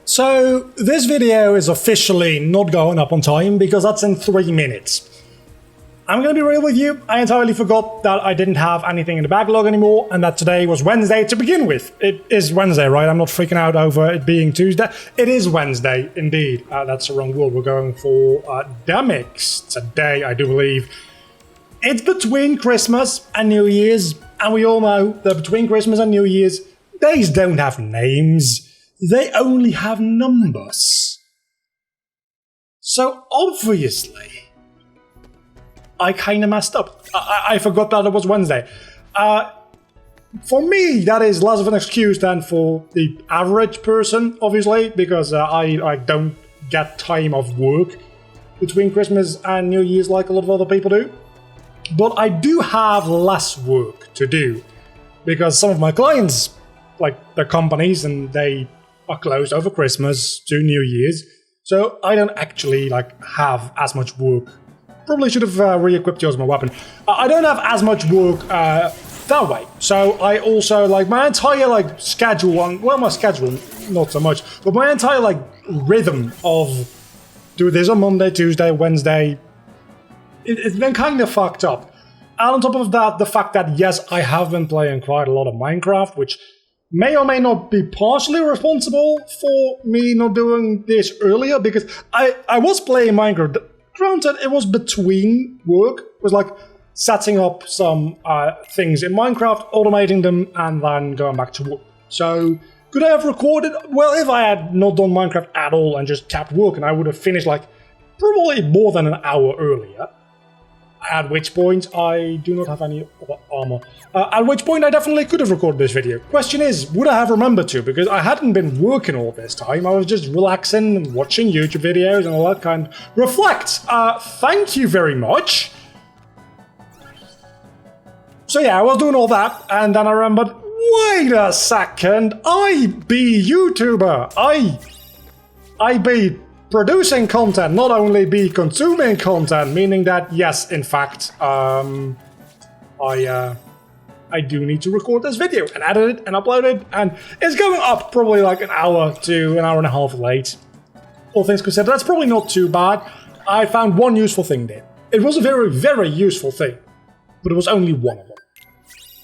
So this video is officially not going up on time because that's in 3 minutes. I'm gonna be real with you, I entirely forgot that I didn't have anything in the backlog anymore and that today was Wednesday to begin with. It is Wednesday, right? I'm not freaking out over it being Tuesday. It is Wednesday, indeed. That's the wrong word. We're going for Demix today, I do believe. It's between Christmas and New Year's, and we all know that between Christmas and New Year's, days don't have names. They only have numbers. So obviously, I kind of messed up. I forgot that it was Wednesday. For me, that is less of an excuse than for the average person, obviously, because I don't get time of work between Christmas and New Year's like a lot of other people do. But I do have less work to do because some of my clients, like the companies, and they are closed over Christmas to New Year's, so I don't actually have as much work. Probably should have re-equipped yours my weapon. I don't have as much work that way. So I also my entire schedule on my schedule not so much, but my entire rhythm of do this on Monday, Tuesday, Wednesday. It's been kind of fucked up. And on top of that, the fact that yes, I have been playing quite a lot of Minecraft, which may or may not be partially responsible for me not doing this earlier, because I was playing Minecraft. Granted, it was between work. It was setting up some things in Minecraft, automating them, and then going back to work. So, could I have recorded? Well, if I had not done Minecraft at all and just kept working, I would have finished probably more than an hour earlier. At which point, I do not have any armor. At which point, I definitely could have recorded this video. Question is, would I have remembered to? Because I hadn't been working all this time. I was just relaxing and watching YouTube videos and all that kind. Reflect! Thank you very much. So yeah, I was doing all that, and then I remembered, wait a second, I be YouTuber. I be producing content, not only be consuming content, meaning that yes, in fact, I do need to record this video and edit it and upload it, and it's going up probably an hour to an hour and a half late. All things considered, that's probably not too bad. I found one useful thing there. It was a very, very useful thing, but it was only one of them.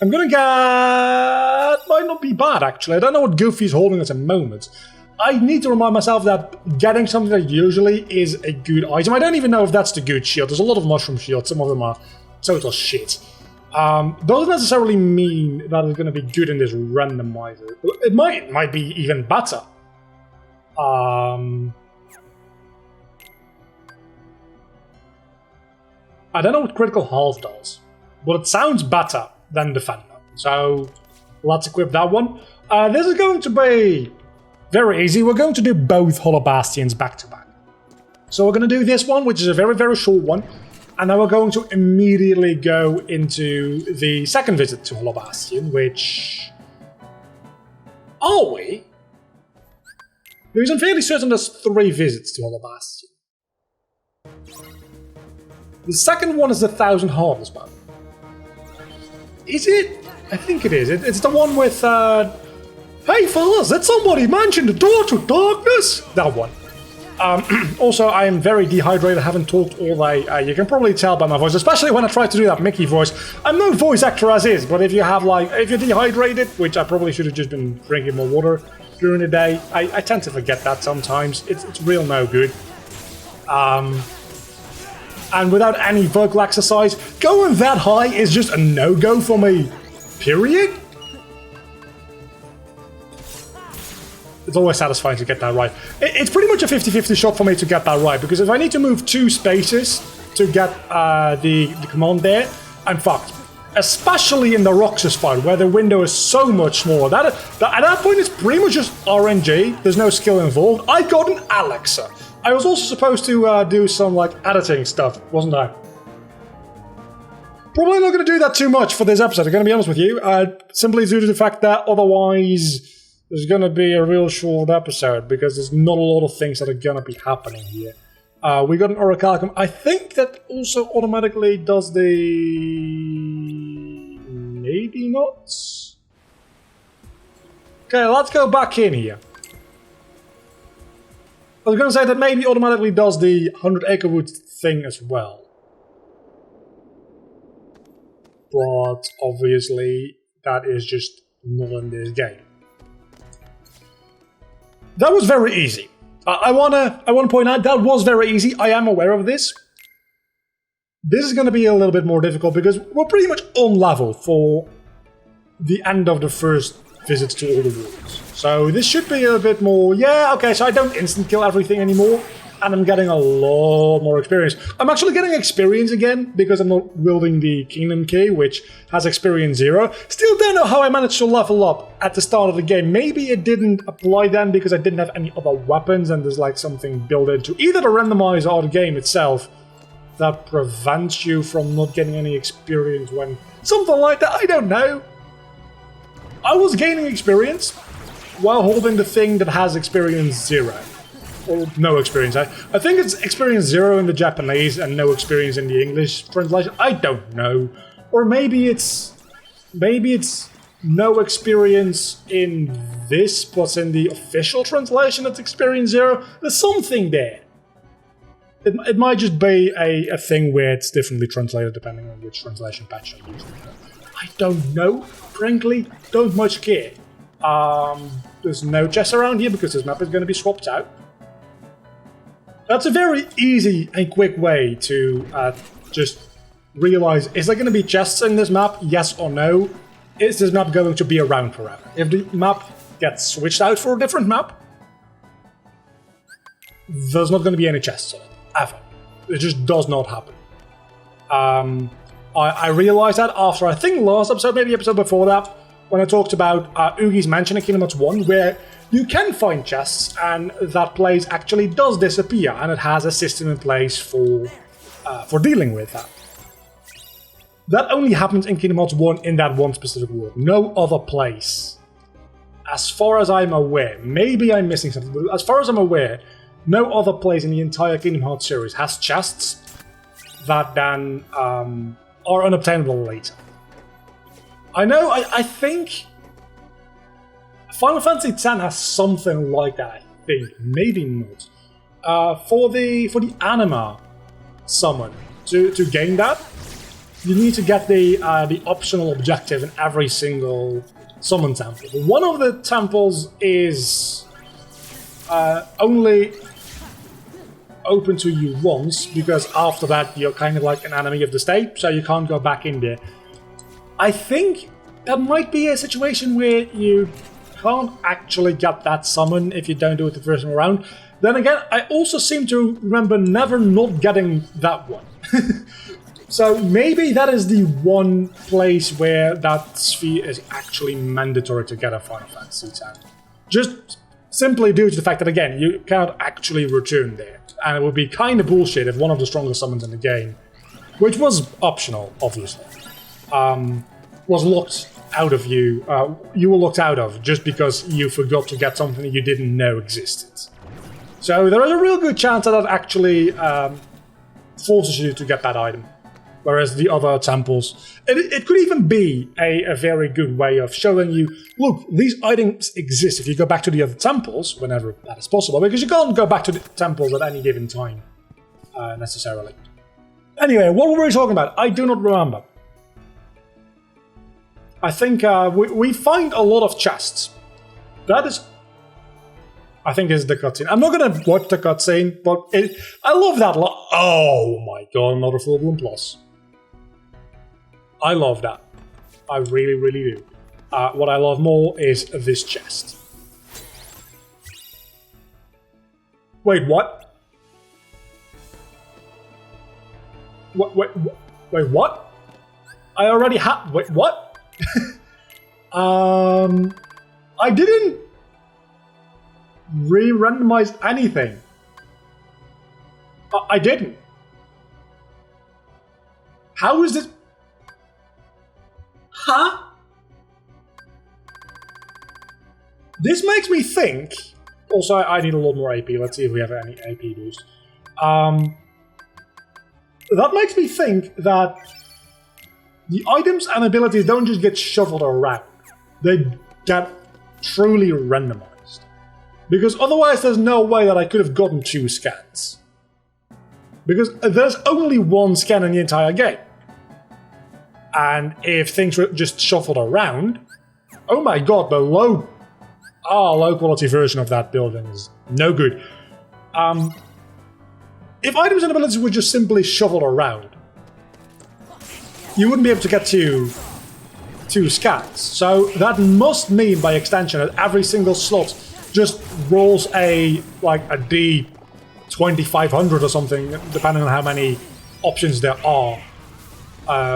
I'm gonna get... might not be bad, actually. I don't know what Goofy's holding at the moment. I need to remind myself that getting something that usually is a good item. I don't even know if that's the good shield. There's a lot of mushroom shields. Some of them are total shit. Doesn't necessarily mean that it's going to be good in this randomizer. It might be even better. I don't know what critical health does, but it sounds better than defender. So let's equip that one. This is going to be very easy. We're going to do both Hollow Bastions back to back. So we're going to do this one, which is a very, very short one, and then we're going to immediately go into the second visit to Hollow Bastion, which... are we? Because I'm fairly certain there's 3 visits to Hollow Bastion. The second one is the 1,000 Harvest Moon. Is it? I think it is. It's the one with... hey fellas, did somebody mention the door to darkness? That one. Also, I am very dehydrated, I haven't talked all day. You can probably tell by my voice, especially when I try to do that Mickey voice. I'm no voice actor as is, but if you have if you're dehydrated, which I probably should have just been drinking more water during the day, I tend to forget that sometimes. It's real no good. And without any vocal exercise, going that high is just a no-go for me. Period. It's always satisfying to get that right. It's pretty much a 50-50 shot for me to get that right, because if I need to move 2 spaces to get the command there, I'm fucked. Especially in the Roxas fight, where the window is so much smaller. At that point, it's pretty much just RNG. There's no skill involved. I got an Alexa. I was also supposed to do some editing stuff, wasn't I? Probably not going to do that too much for this episode, I'm going to be honest with you. Simply due to the fact that otherwise... there's going to be a real short episode, because there's not a lot of things that are going to be happening here. We got an Orichalcum. I think that also automatically does the... maybe not? Okay, let's go back in here. I was going to say that maybe automatically does the 100 acre wood thing as well. But obviously, that is just not in this game. That was very easy. I wanna point out that was very easy. I am aware of this. This is going to be a little bit more difficult because we're pretty much on level for the end of the first visit to all the worlds. So this should be a bit more, yeah, okay, so I don't instant kill everything anymore, and I'm getting a lot more experience. I'm actually getting experience again, because I'm not wielding the Kingdom Key, which has experience 0. Still don't know how I managed to level up at the start of the game. Maybe it didn't apply then because I didn't have any other weapons, and there's like something built into either the randomizer or the game itself that prevents you from not getting any experience when... Something like that, I don't know. I was gaining experience while holding the thing that has experience 0. Or no experience. I think it's experience 0 in the Japanese and no experience in the English translation. I don't know. Or maybe it's no experience in this, but in the official translation it's experience 0. There's something there. It might just be a thing where it's differently translated depending on which translation patch I use. I don't know, frankly, don't much care. There's no chests around here because this map is going to be swapped out. That's a very easy and quick way to just realize, is there going to be chests in this map, yes or no? Is this map going to be around forever? If the map gets switched out for a different map, there's not going to be any chests on it, ever. It just does not happen. I realized that after, I think, last episode, maybe episode before that, when I talked about Ugi's Mansion in Kingdom Hearts 1, where you can find chests, and that place actually does disappear, and it has a system in place for dealing with that. That only happens in Kingdom Hearts 1 in that one specific world. No other place. As far as I'm aware, maybe I'm missing something, but as far as I'm aware, no other place in the entire Kingdom Hearts series has chests that then are unobtainable later. I know, I think Final Fantasy X has something like that, I think. Maybe not. For the Anima summon, to gain that, you need to get the optional objective in every single summon temple. One of the temples is only open to you once, because after that you're kind of like an enemy of the state, so you can't go back in there. I think that might be a situation where you can't actually get that summon if you don't do it the first time around. Then again, I also seem to remember never not getting that one. So maybe that is the one place where that sphere is actually mandatory to get a Final Fantasy X. Just simply due to the fact that, again, you cannot actually return there. And it would be kind of bullshit if one of the strongest summons in the game, which was optional, obviously, was locked out of you. You were locked out of just because you forgot to get something you didn't know existed. So there is a real good chance that that actually forces you to get that item. Whereas the other temples, it could even be a very good way of showing you, look, these items exist if you go back to the other temples, whenever that is possible, because you can't go back to the temples at any given time, necessarily. Anyway, what were we talking about? I do not remember. I think we find a lot of chests. That is... I think is the cutscene. I'm not going to watch the cutscene, but I love that. Oh my god, another full-blown plus. I love that. I really, really do. What I love more is this chest. Wait, what? Wait, what? I already have... Wait, what? I didn't re-randomize anything. I didn't. How is this? Huh? This makes me think... Also, I need a lot more AP. Let's see if we have any AP boost. That makes me think that the items and abilities don't just get shuffled around. They get truly randomized. Because otherwise there's no way that I could have gotten 2 scans. Because there's only 1 scan in the entire game. And if things were just shuffled around, oh my god, the low quality version of that building is no good. If items and abilities were just simply shuffled around, you wouldn't be able to get to 2 scans. So that must mean, by extension, that every single slot just rolls a D 2500 or something, depending on how many options there are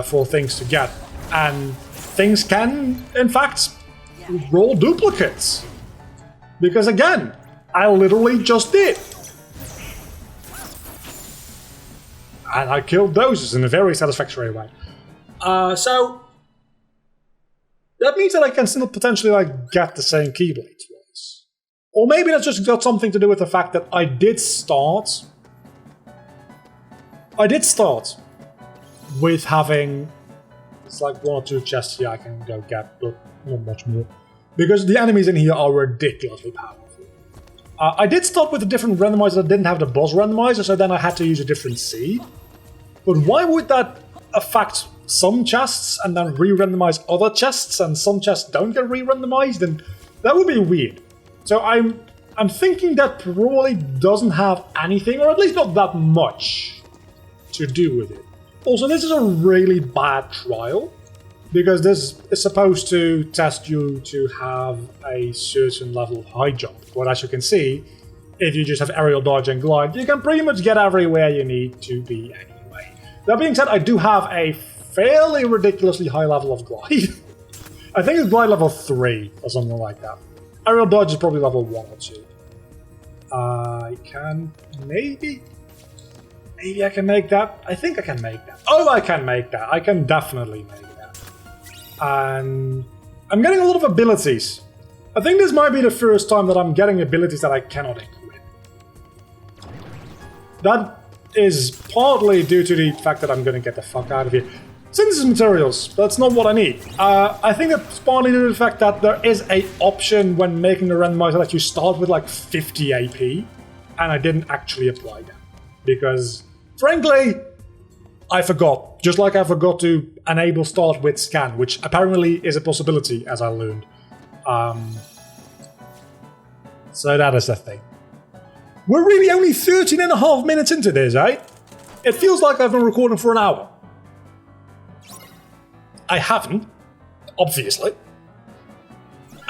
for things to get. And things can, in fact, roll duplicates. Because again, I literally just did. And I killed those in a very satisfactory way. So that means that I can still potentially get the same Keyblade twice. Or maybe that's just got something to do with the fact that I did start with having, it's like 1 or 2 chests here I can go get, but not much more. Because the enemies in here are ridiculously powerful. I did start with a different randomizer that didn't have the boss randomizer, so then I had to use a different seed. But why would that affect some chests and then re-randomize other chests, and some chests don't get re-randomized? And that would be weird. So I'm thinking that probably doesn't have anything, or at least not that much, to do with it. Also, this is a really bad trial, because this is supposed to test you to have a certain level of high jump. But as you can see, if you just have aerial dodge and glide, you can pretty much get everywhere you need to be anyway. That being said, I do have a fairly ridiculously high level of glide. I think it's glide level 3 or something like that. Aerial dodge is probably level 1 or 2. I can maybe I can make that. I think I can make that. Oh, I can make that. I can definitely make that. And I'm getting a lot of abilities. I think this might be the first time that I'm getting abilities that I cannot equip. That is partly due to the fact that I'm going to get the fuck out of here. Synthesis materials, that's not what I need. I think that's partly due to the fact that there is an option when making the randomizer that you start with 50 AP, and I didn't actually apply that. Because, frankly, I forgot. Just like I forgot to enable start with scan, which apparently is a possibility, as I learned. So that is the thing. We're really only 13.5 minutes into this, eh? It feels like I've been recording for an hour. I haven't, obviously.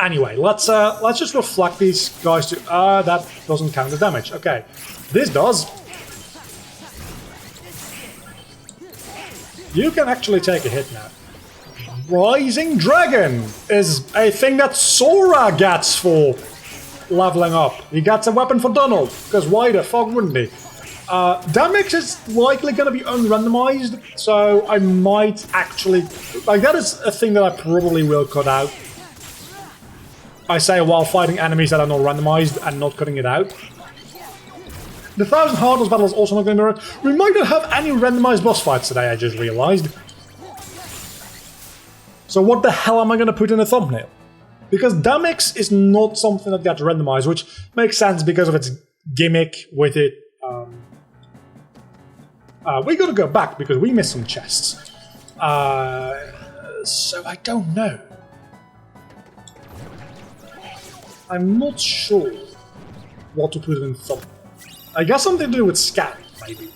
Anyway, let's just reflect these guys to... that doesn't count as damage. Okay, this does. You can actually take a hit now. Rising Dragon is a thing that Sora gets for leveling up. He gets a weapon for Donald, because why the fuck wouldn't he? Damage is likely going to be unrandomized, so I might actually... that is a thing that I probably will cut out. I say while fighting enemies that are not randomized and not cutting it out. The 1000 Hardest battle is also not going to be run. We might not have any randomized boss fights today, I just realized. So what the hell am I going to put in a thumbnail? Because Damix is not something that gets randomized, which makes sense because of its gimmick with it. We gotta go back because we missed some chests. So I don't know. I'm not sure what to put in thumbnail. I guess something to do with scan, maybe.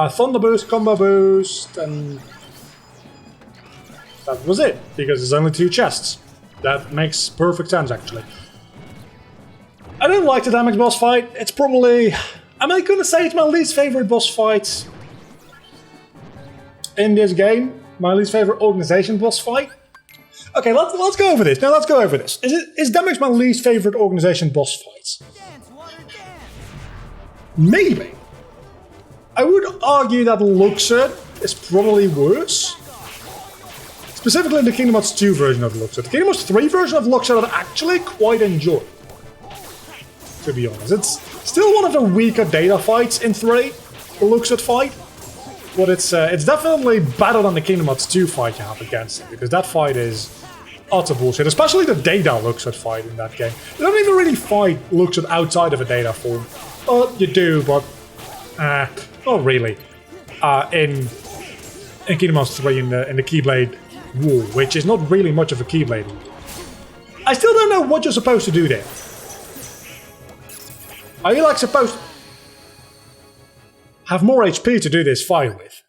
Thunder Boost, Combo Boost, and that was it, because there's only 2 chests. That makes perfect sense, actually. I don't like the Damage boss fight. It's probably... Am I gonna say it's my least favorite boss fight in this game? My least favorite organization boss fight? Okay, let's go over this. Now let's go over this. Is Damage my least favorite organization boss fight? Maybe. I would argue that Luxor is probably worse. Specifically the Kingdom Hearts 2 version of Luxor. The Kingdom Hearts 3 version of Luxor I actually quite enjoy. To be honest. It's still one of the weaker data fights in 3, the Luxor fight. But it's definitely better than the Kingdom Hearts 2 fight you have against it, because that fight is utter bullshit. Especially the data looks at fight in that game. You don't even really fight looks at outside of a data form. Well, you do, but not really. In Kingdom Hearts 3 in the Keyblade War, which is not really much of a Keyblade War. I still don't know what you're supposed to do there. Are you like supposed to have more HP to do this fight with?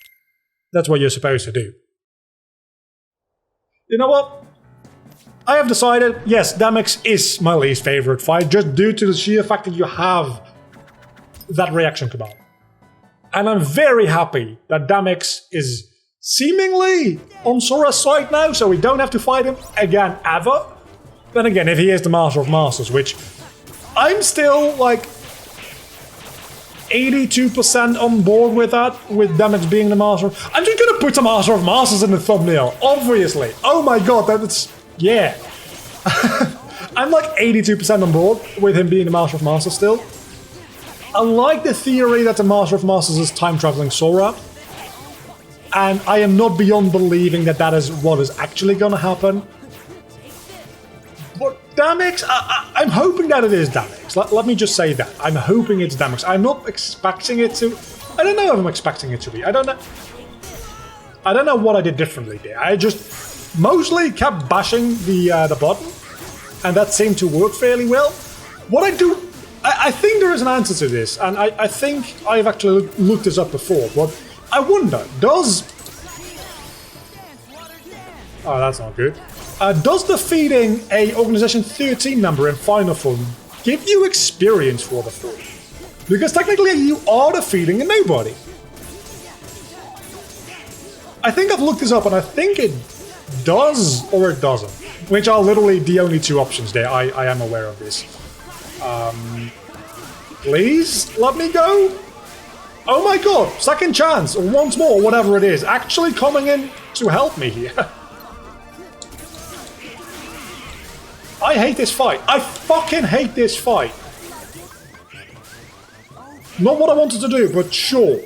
That's what you're supposed to do. You know what? I have decided, yes, Damix is my least favorite fight, just due to the sheer fact that you have that reaction command. And I'm very happy that Damix is seemingly on Sora's side now, so we don't have to fight him again ever. Then again, if he is the Master of Masters, which I'm still like 82% on board with that, with Damix being the Master. I'm just gonna put the Master of Masters in the thumbnail, obviously. Oh my god, that's... yeah. I'm like 82% on board with him being the Master of Masters still. I like the theory that the Master of Masters is time-traveling Sora. And I am not beyond believing that that is what is actually gonna happen. But Damix, I'm hoping that it is Damix. Let me just say that. I'm hoping it's Damix. I'm not expecting it to... I don't know if I'm expecting it to be. I don't know. I don't know what I did differently there. I just mostly kept bashing the button, and that seemed to work fairly well. What I do... I think there is an answer to this, and I think I've actually looked this up before, but I wonder, does... oh, that's not good. Does defeating a Organization 13 member in Final Form give you experience for the form? Because technically you are defeating a nobody. I think I've looked this up and I think it does or it doesn't. Which are literally the only two options there. I am aware of this. Please let me go? Oh my god, second chance, or once more, whatever it is, actually coming in to help me here. I hate this fight. I fucking hate this fight. Not what I wanted to do, but sure.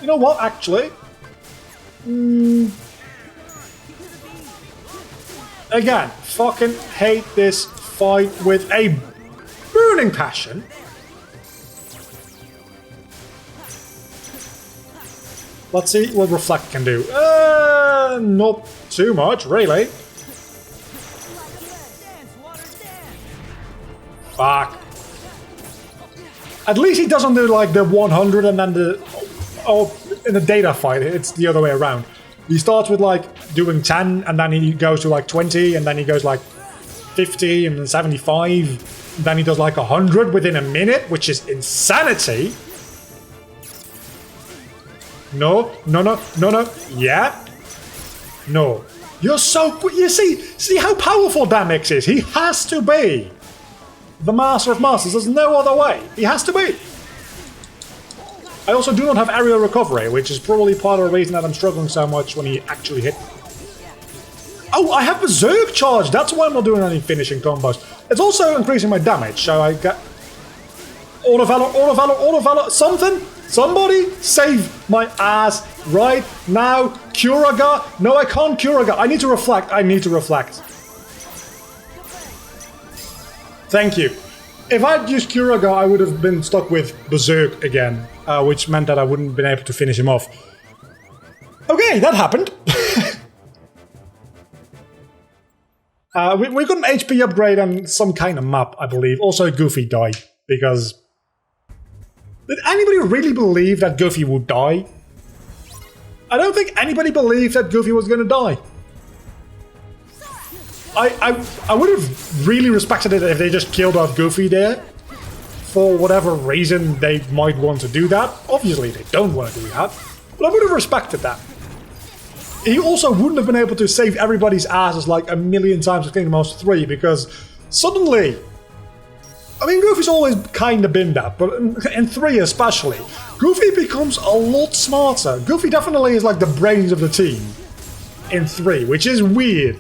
You know what, actually? Again, fucking hate this fight with a burning passion. Let's see what Reflect can do. Not too much, really. Fuck. At least he doesn't do like the 100 and then the... oh, in the data fight, it's the other way around. He starts with like doing 10 and then he goes to like 20 and then he goes like 50 and then 75. And then he does like 100 within a minute, which is insanity. No, no, no, no, no. Yeah. No. You're so... you see how powerful Damix is? He has to be the Master of Masters. There's no other way. He has to be. I also do not have aerial recovery, which is probably part of the reason that I'm struggling so much when he actually hit me. Oh, I have Berserk charge. That's why I'm not doing any finishing combos. It's also increasing my damage, so I get... Auto Valor, Auto Valor, Auto Valor, something? Somebody save my ass right now. Curaga. No, I can't Curaga. I need to reflect. I need to reflect. Thank you. If I'd used Curaga, I would have been stuck with Berserk again, which meant that I wouldn't have been able to finish him off. Okay, that happened. We got an HP upgrade on some kind of map, I believe. Also, Goofy died, because... did anybody really believe that Goofy would die? I don't think anybody believed that Goofy was gonna die. I would have really respected it if they just killed off Goofy there. For whatever reason they might want to do that. Obviously they don't want to do that. But I would have respected that. He also wouldn't have been able to save everybody's asses like a million times in Kingdom Hearts 3 because suddenly... I mean, Goofy's always kind of been that, but in 3 especially, Goofy becomes a lot smarter. Goofy definitely is like the brains of the team in 3, which is weird.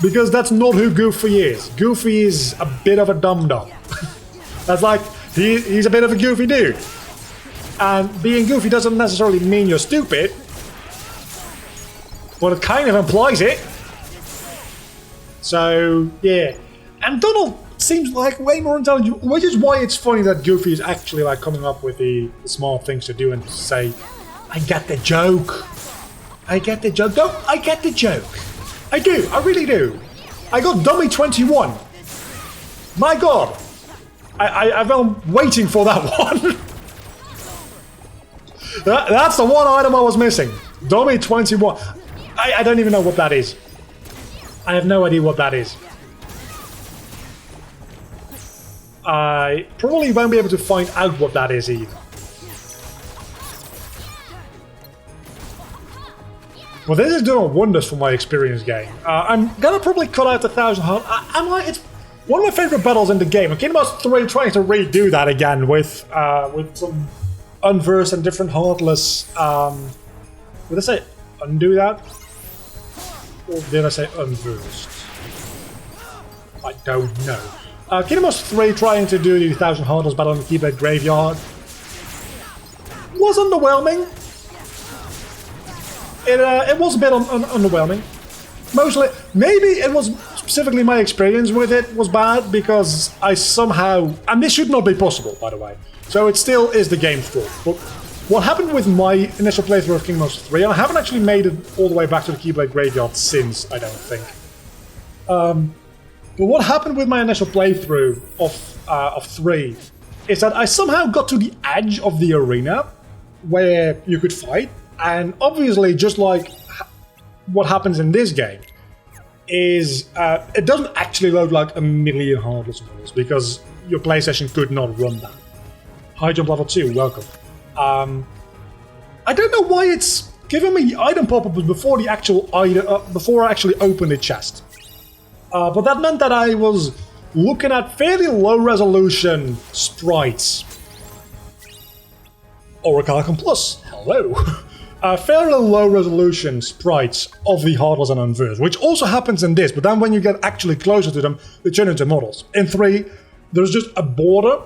Because that's not who Goofy is. Goofy is a bit of a dum-dum. That's like, he's a bit of a goofy dude. And being goofy doesn't necessarily mean you're stupid. but it kind of implies it. So, yeah. And Donald seems like way more intelligent, which is why it's funny that Goofy is actually like coming up with the smart things to do and to say, I get the joke. I get the joke. No, I get the joke. I do. I really do. I got dummy 21. My God. I've been waiting for that one. That's the one item I was missing. Dummy 21. I don't even know what that is. I have no idea what that is. I probably won't be able to find out what that is either. Well, this is doing wonders for my experience game. I'm gonna probably cut out the 1,000 heart. It's one of my favorite battles in the game. I'm Kingdom Hearts 3 trying to redo that again with some unversed and different heartless. Did I say undo that? Or did I say unversed? I don't know. Kingdom Hearts 3 trying to do the 1,000 heartless battle in the Keyblade Graveyard was underwhelming. It was a bit underwhelming. Mostly, maybe it was specifically my experience with it was bad because I somehow, and this should not be possible, by the way. So it still is the game's fault. But what happened with my initial playthrough of Kingdom Hearts 3, and I haven't actually made it all the way back to the Keyblade Graveyard since, I don't think. But what happened with my initial playthrough of 3 is that I somehow got to the edge of the arena where you could fight, and obviously, just like what happens in this game, is it doesn't actually load like a million heartless models because your PlayStation could not run that. High jump level 2, welcome. I don't know why it's giving me item pop-ups before the actual item, before I actually opened the chest. But that meant that I was looking at fairly low-resolution sprites. Orichalcum Plus, hello. Fairly low-resolution sprites of the Heartless and Unversed, which also happens in this, but then when you get actually closer to them, they turn into models. In 3, there's just a border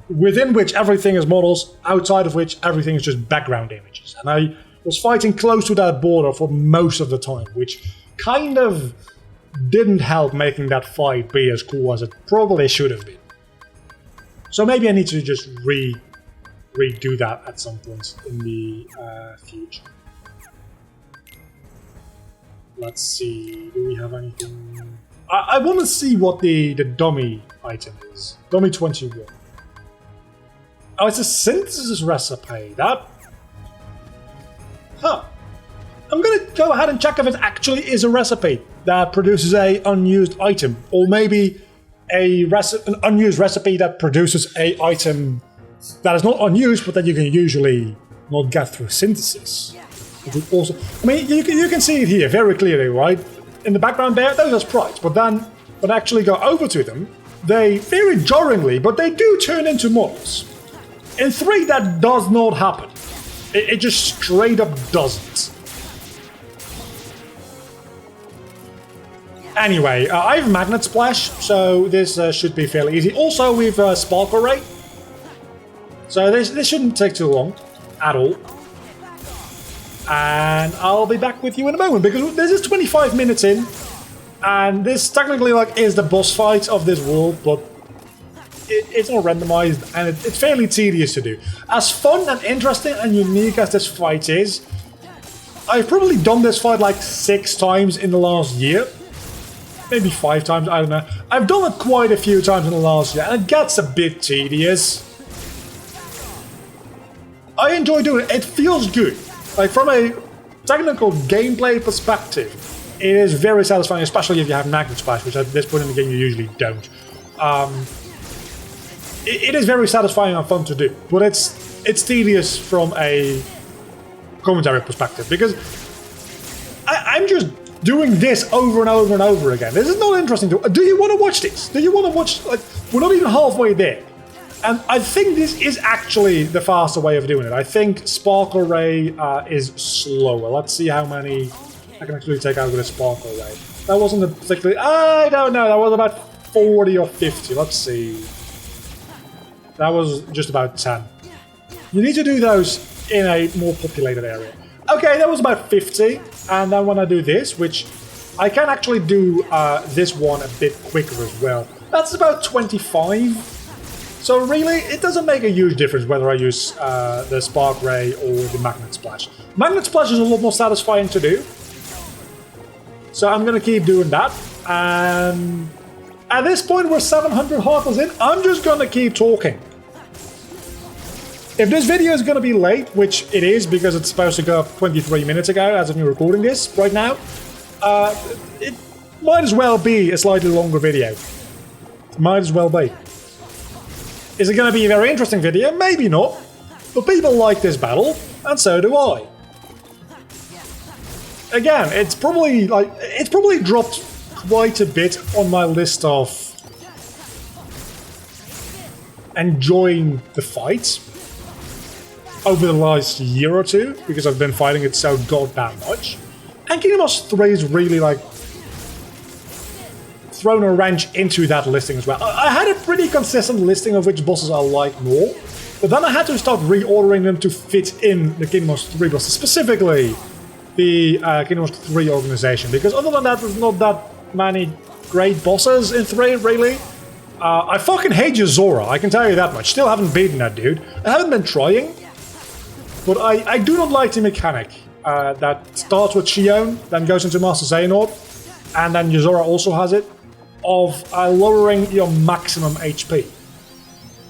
within which everything is models, outside of which everything is just background images. And I was fighting close to that border for most of the time, which kind of didn't help making that fight be as cool as it probably should have been. So maybe I need to just redo that at some point in the future. Let's see, do we have anything? I want to see what the dummy item is. Dummy 21. Oh, it's a synthesis recipe. That... Huh. I'm gonna go ahead and check if it actually is a recipe that produces a unused item, or maybe an unused recipe that produces a item that is not unused, but that you can usually not get through synthesis. It would also, I mean, you can see it here very clearly, right? In the background there, those are sprites, but then when I actually go over to them, they, very jarringly, but they do turn into models. In 3, that does not happen. It just straight up doesn't. Anyway, I have Magnet Splash, so this should be fairly easy. Also, we've Sparkle Ray. So this shouldn't take too long, at all. And I'll be back with you in a moment, because this is 25 minutes in, and this technically like is the boss fight of this world, but it's not randomized, and it's fairly tedious to do. As fun and interesting and unique as this fight is, I've probably done this fight like 6 times in the last year. Maybe 5 times, I don't know. I've done it quite a few times in the last year, and it gets a bit tedious. I enjoy doing it. It feels good. Like, from a technical gameplay perspective, it is very satisfying, especially if you have Magnet Splash, which at this point in the game you usually don't. It is very satisfying and fun to do, but it's tedious from a commentary perspective, because I'm just doing this over and over and over again. This is not interesting to... Do you want to watch this? Do you want to watch... Like, we're not even halfway there. And I think this is actually the faster way of doing it. I think Sparkle Ray is slower. Let's see how many I can actually take out with a Sparkle Ray. That wasn't a particularly... I don't know. That was about 40 or 50. Let's see. That was just about 10. You need to do those in a more populated area. Okay, that was about 50. And then when I do this, which I can actually do this one a bit quicker as well. That's about 25. So really, it doesn't make a huge difference whether I use the Spark Ray or the Magnet Splash. Magnet Splash is a lot more satisfying to do. So I'm going to keep doing that. And at this point, we're 700 heartless in. I'm just going to keep talking. If this video is going to be late, which it is because it's supposed to go up 23 minutes ago as of me recording this right now, it might as well be a slightly longer video. Might as well be. Is it going to be a very interesting video? Maybe not. But people like this battle, and so do I. Again, it's probably dropped quite a bit on my list of enjoying the fight over the last year or two, because I've been fighting it so goddamn much. And Kingdom Hearts 3 is really like thrown a wrench into that listing as well. I had a pretty consistent listing of which bosses I like more, but then I had to start reordering them to fit in the Kingdom Hearts 3 bosses, specifically the Kingdom Hearts 3 organization, because other than that, there's not that many great bosses in 3, really. I fucking hate Yozora, I can tell you that much. Still haven't beaten that dude. I haven't been trying, but I do not like the mechanic that starts with Xion, then goes into Master Xehanort, and then Yozora also has it, of lowering your maximum HP.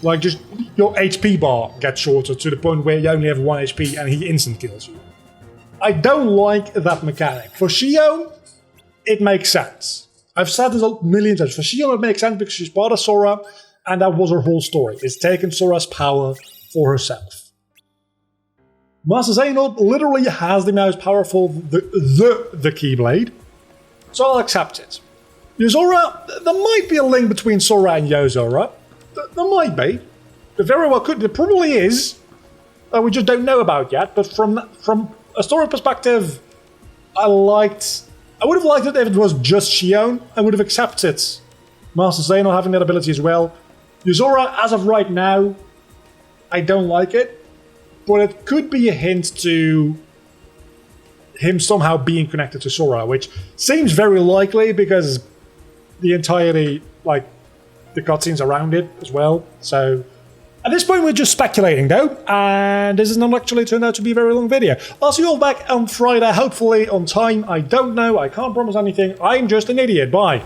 Like, just your HP bar gets shorter to the point where you only have 1 HP and he instant kills you. I don't like that mechanic. For Xion, it makes sense. I've said this a million times. For Xion, it makes sense because she's part of Sora, and that was her whole story. It's taken Sora's power for herself. Master Xehanort literally has the most powerful, the Keyblade, so I'll accept it. Yozora, there might be a link between Sora and Yozora. There might be. There very well could. There probably is. We just don't know about yet. But from a story perspective, I would have liked it if it was just Xion. I would have accepted Master Xehanort having that ability as well. Yozora, as of right now, I don't like it. But it could be a hint to him somehow being connected to Sora, which seems very likely because the entirety, like, the cutscenes around it as well. So, at this point, we're just speculating, though, and this is not actually turned out to be a very long video. I'll see you all back on Friday, hopefully on time. I don't know, I can't promise anything. I'm just an idiot. Bye.